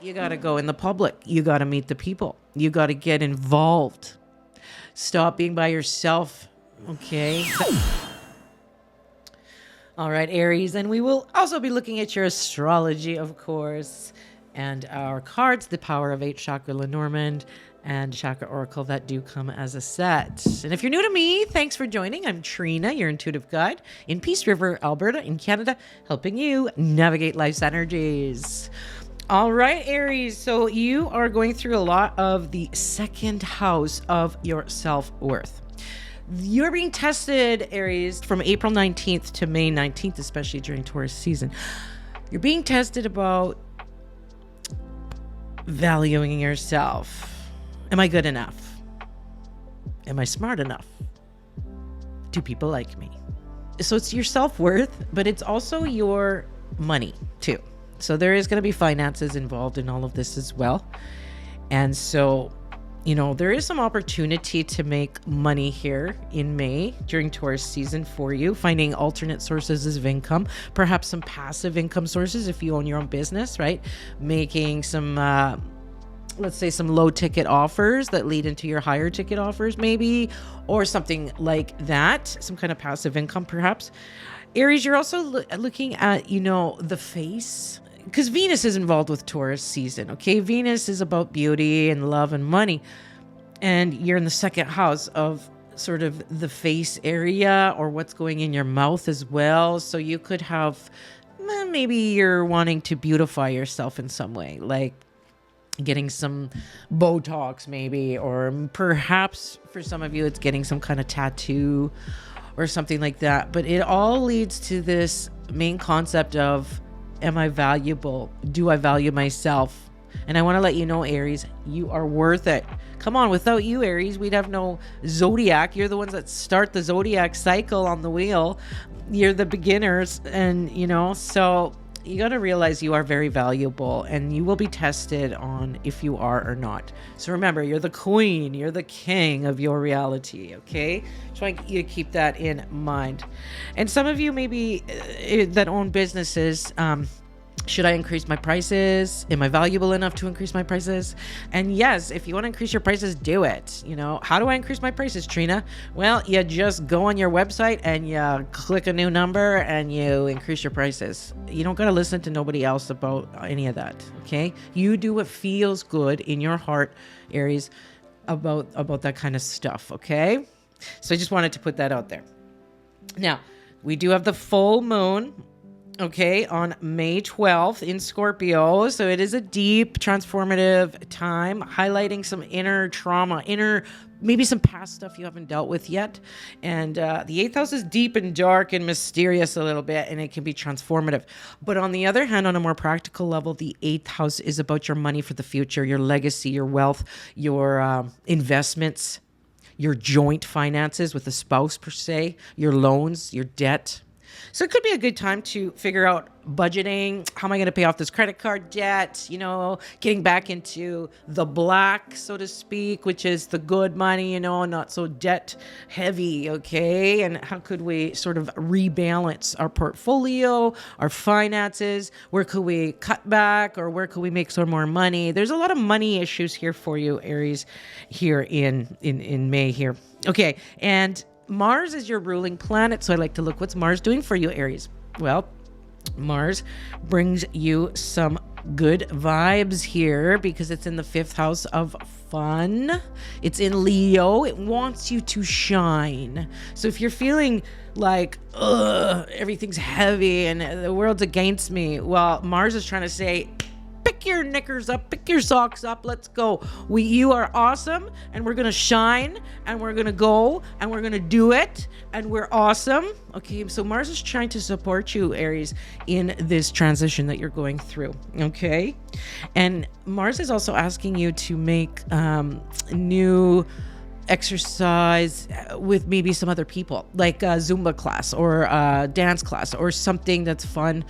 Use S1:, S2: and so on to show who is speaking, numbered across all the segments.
S1: You got to go in the public. You got to meet the people. You got to get involved. Stop being by yourself. Okay. All right, Aries. And we will also be looking at your astrology, of course, and our cards, the Power of 8, Chakra Lenormand, and Chakra Oracle that do come as a set. And if you're new to me, thanks for joining. I'm Trina, your intuitive guide in Peace River, Alberta, in Canada, helping you navigate life's energies. All right, Aries. So you are going through a lot of the second house of your self-worth. You're being tested, Aries, from April 19th to May 19th, especially during Taurus season. You're being tested about valuing yourself. Am I good enough? Am I smart enough? Do people like me? So it's your self-worth, but it's also your money too. So there is going to be finances involved in all of this as well. And so, there is some opportunity to make money here in May during Taurus season for you, finding alternate sources of income, perhaps some passive income sources if you own your own business, right? Making some, let's say, some low ticket offers that lead into your higher ticket offers maybe, or something like that, some kind of passive income perhaps. Aries, you're also looking at, the face, because Venus is involved with Taurus season, okay? Venus is about beauty and love and money. And you're in the second house of sort of the face area or what's going in your mouth as well. So you could have, maybe you're wanting to beautify yourself in some way, like getting some Botox maybe, or perhaps for some of you, it's getting some kind of tattoo or something like that. But it all leads to this main concept of, am I valuable? Do I value myself? And I want to let you know, Aries, you are worth it. Come on, without you, Aries, we'd have no zodiac. You're the ones that start the zodiac cycle on the wheel. You're the beginners. And, so you got to realize you are very valuable and you will be tested on if you are or not. So remember, you're the queen, you're the king of your reality, okay? Try you to keep that in mind. And some of you maybe that own businesses, should I increase my prices? Am I valuable enough to increase my prices? And yes, if you want to increase your prices, do it. How do I increase my prices, Trina? Well, you just go on your website and you click a new number and you increase your prices. You don't got to listen to nobody else about any of that, okay? You do what feels good in your heart, Aries, about that kind of stuff, okay? So I just wanted to put that out there. Now, we do have the full moon, okay, on May 12th in Scorpio. So it is a deep, transformative time, highlighting some inner trauma, maybe some past stuff you haven't dealt with yet. And the 8th house is deep and dark and mysterious a little bit, and it can be transformative. But on the other hand, on a more practical level, the 8th house is about your money for the future, your legacy, your wealth, your investments, your joint finances with a spouse per se, your loans, your debt. So it could be a good time to figure out budgeting. How am I going to pay off this credit card debt? Getting back into the black, so to speak, which is the good money, not so debt heavy. Okay. And how could we sort of rebalance our portfolio, our finances? Where could we cut back, or where could we make some more money? There's a lot of money issues here for you, Aries, here in May here. Okay. And Mars is your ruling planet, so I like to look what's Mars doing for you, Aries. Well, Mars brings you some good vibes here because it's in the 5th house of fun. It's in Leo. It wants you to shine. So if you're feeling like, everything's heavy and the world's against me, well, Mars is trying to say, pick your knickers up, pick your socks up, let's go. You are awesome, and we're going to shine, and we're going to go, and we're going to do it, and we're awesome. Okay, so Mars is trying to support you, Aries, in this transition that you're going through, okay? And Mars is also asking you to make new exercise with maybe some other people, like a Zumba class or a dance class or something that's fun,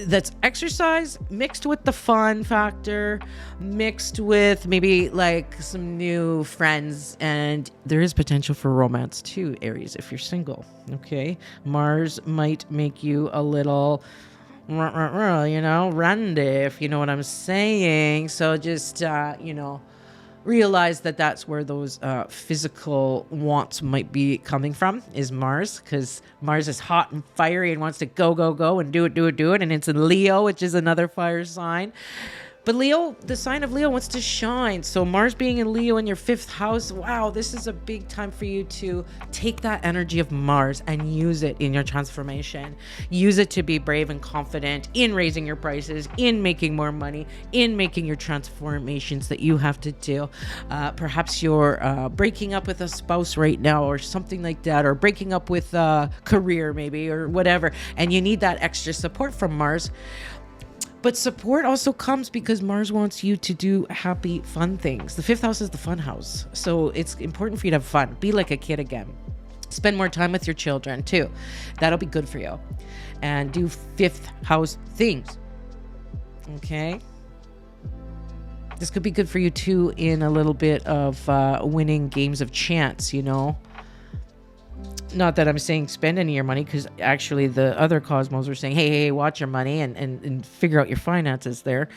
S1: that's exercise mixed with the fun factor, mixed with maybe like some new friends. And there is potential for romance too, Aries, if you're single. Okay, Mars might make you a little Run, if you know what I'm saying. So just, realize that that's where those physical wants might be coming from, is Mars, because Mars is hot and fiery and wants to go, go, go and do it, do it, do it. And it's in Leo, which is another fire sign. But Leo, the sign of Leo wants to shine. So Mars being in Leo in your 5th house, wow, this is a big time for you to take that energy of Mars and use it in your transformation. Use it to be brave and confident in raising your prices, in making more money, in making your transformations that you have to do. Perhaps you're breaking up with a spouse right now or something like that, or breaking up with a career maybe, or whatever, and you need that extra support from Mars. But support also comes because Mars wants you to do happy, fun things. The 5th house is the fun house. So it's important for you to have fun. Be like a kid again. Spend more time with your children too. That'll be good for you. And do 5th house things. Okay? This could be good for you too in a little bit of winning games of chance, Not that I'm saying spend any of your money, because actually the other cosmos are saying, hey, watch your money and figure out your finances there.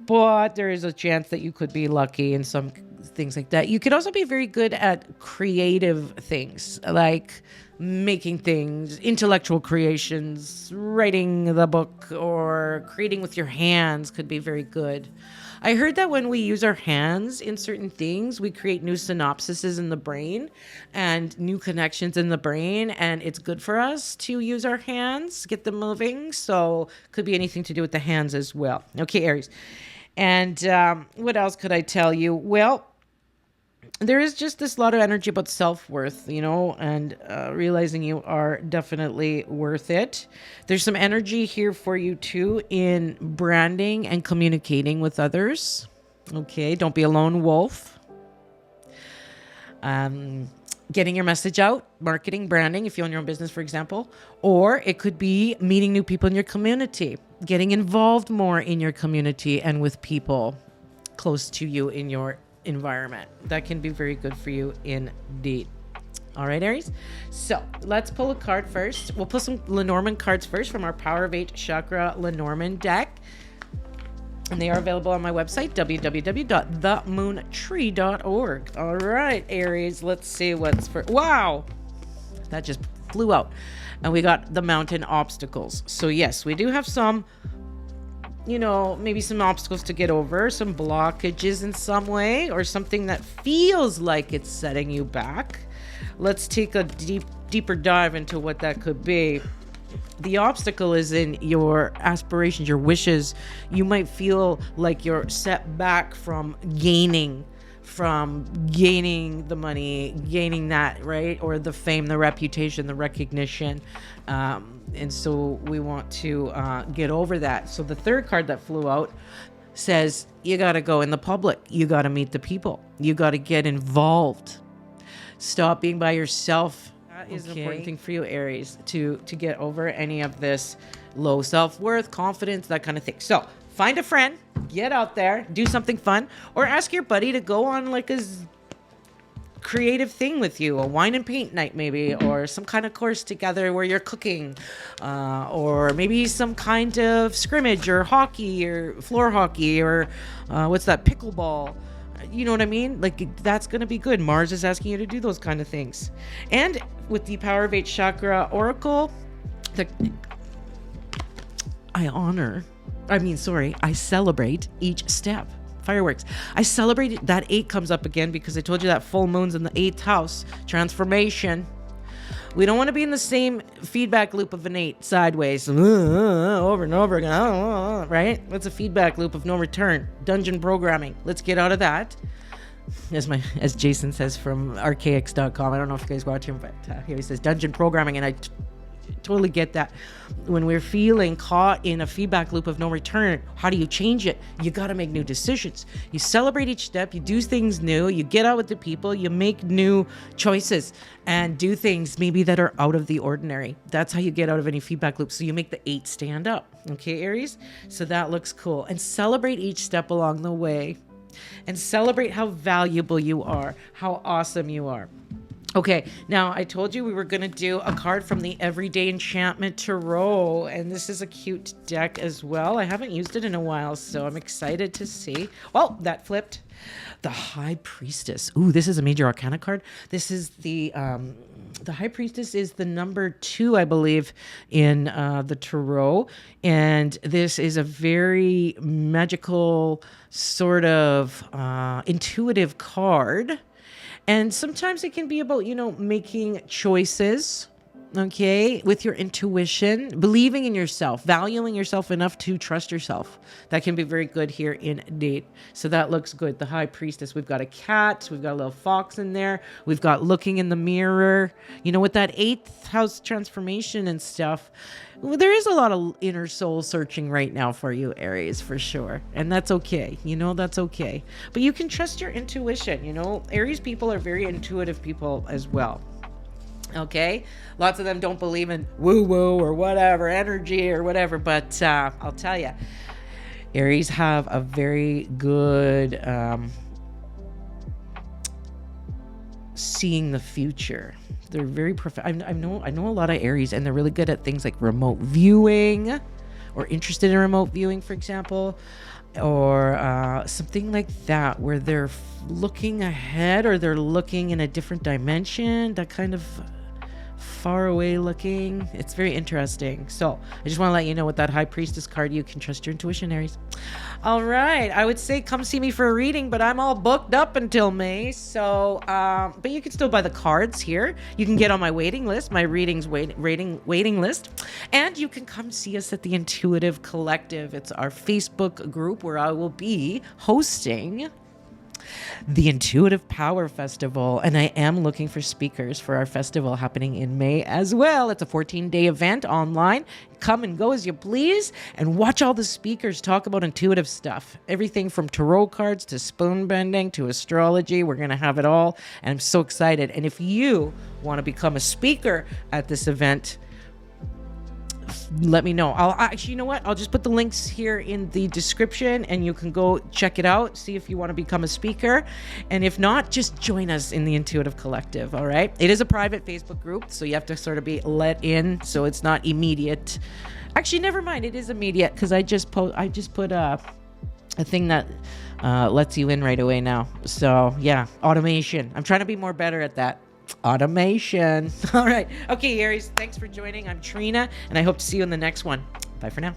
S1: But there is a chance that you could be lucky in some things like that. You could also be very good at creative things, like making things, intellectual creations, writing the book, or creating with your hands could be very good. I heard that when we use our hands in certain things, we create new synapses in the brain and new connections in the brain. And it's good for us to use our hands, get them moving. So could be anything to do with the hands as well. Okay, Aries. And what else could I tell you? Well, there is just this lot of energy about self-worth, and realizing you are definitely worth it. There's some energy here for you too in branding and communicating with others. Okay, don't be a lone wolf. Getting your message out, marketing, branding, if you own your own business, for example. Or it could be meeting new people in your community, getting involved more in your community and with people close to you in your environment. That can be very good for you indeed. All right, Aries. So let's pull a card first. We'll pull some Lenormand cards first from our Power of 8 Chakra Lenormand deck. And they are available on my website, www.themoontree.org. All right, Aries, let's see what's for... Wow! That just flew out. And we got the mountain obstacles. So yes, we do have some, maybe some obstacles to get over, some blockages in some way, or something that feels like it's setting you back. Let's take a deeper dive into what that could be. The obstacle is in your aspirations, your wishes. You might feel like you're set back from gaining the money, gaining that, right? Or the fame, the reputation, the recognition. And so we want to get over that. So the third card that flew out says, you got to go in the public. You got to meet the people. You got to get involved. Stop being by yourself. That is an important thing for you, Aries, to get over any of this low self-worth, confidence, that kind of thing. So find a friend, get out there, do something fun, or ask your buddy to go on like a creative thing with you, a wine and paint night maybe, or some kind of course together where you're cooking, or maybe some kind of scrimmage or hockey or floor hockey or what's that, pickleball. You know what I mean? Like, that's going to be good. Mars is asking you to do those kind of things. And with the Power of 8 Chakra Oracle, I celebrate each step. Fireworks. I celebrate that 8 comes up again because I told you that full moon's in the 8th house. Transformation. We don't want to be in the same feedback loop of an 8 sideways, over and over again, right? That's a feedback loop of no return. Dungeon programming. Let's get out of that. As Jason says from archaics.com. I don't know if you guys watch him, but here he says dungeon programming, and I totally get that. When we're feeling caught in a feedback loop of no return, how do you change it? You got to make new decisions. You celebrate each step, you do things new, you get out with the people, you make new choices and do things maybe that are out of the ordinary. That's how you get out of any feedback loop. So you make the 8 stand up. Okay, Aries? So that looks cool. And celebrate each step along the way. And celebrate how valuable you are, how awesome you are. Okay, now I told you we were going to do a card from the Everyday Enchantment Tarot, and this is a cute deck as well. I haven't used it in a while, so I'm excited to see. Well, that flipped. The High Priestess. Ooh, this is a major arcana card. This is the High Priestess is the number 2, I believe, in the Tarot, and this is a very magical, sort of intuitive card. And sometimes it can be about, making choices, okay, with your intuition, believing in yourself, valuing yourself enough to trust yourself. That can be very good here in date. So that looks good. The High Priestess. We've got a cat. We've got a little fox in there. We've got looking in the mirror. With that 8th house transformation and stuff, there is a lot of inner soul searching right now for you, Aries, for sure. And that's okay. That's okay. But you can trust your intuition. Aries people are very intuitive people as well. Okay, lots of them don't believe in woo-woo or whatever, energy or whatever, but I'll tell you, Aries have a very good seeing the future. They're very I know a lot of Aries, and they're really good at things like remote viewing, or interested in remote viewing, for example, or something like that, where they're looking ahead, or they're looking in a different dimension, that kind of far away looking. It's very interesting. So I just want to let you know, with that High Priestess card, you can trust your intuition, Aries. All right, I would say come see me for a reading, but I'm all booked up until May. So but you can still buy the cards here. You can get on my waiting list, my readings waiting list, and you can come see us at the Intuitive Collective. It's our Facebook group where I will be hosting the Intuitive Power Festival, and I am looking for speakers for our festival happening in May as well. It's a 14-day event online. Come and go as you please, and watch all the speakers talk about intuitive stuff. Everything from tarot cards to spoon bending to astrology. We're going to have it all, and I'm so excited. And if you want to become a speaker at this event, let me know. I'll actually, you know what? I'll just put the links here in the description, and you can go check it out, see if you want to become a speaker. And if not, just join us in the Intuitive Collective. All right. It is a private Facebook group, so you have to sort of be let in, so it's not immediate. Actually, never mind. It is immediate, because I just put a thing that lets you in right away now. So yeah, automation. I'm trying to be more better at that. Automation. All right. Okay, Aries, thanks for joining. I'm Trina, and I hope to see you in the next one. Bye for now.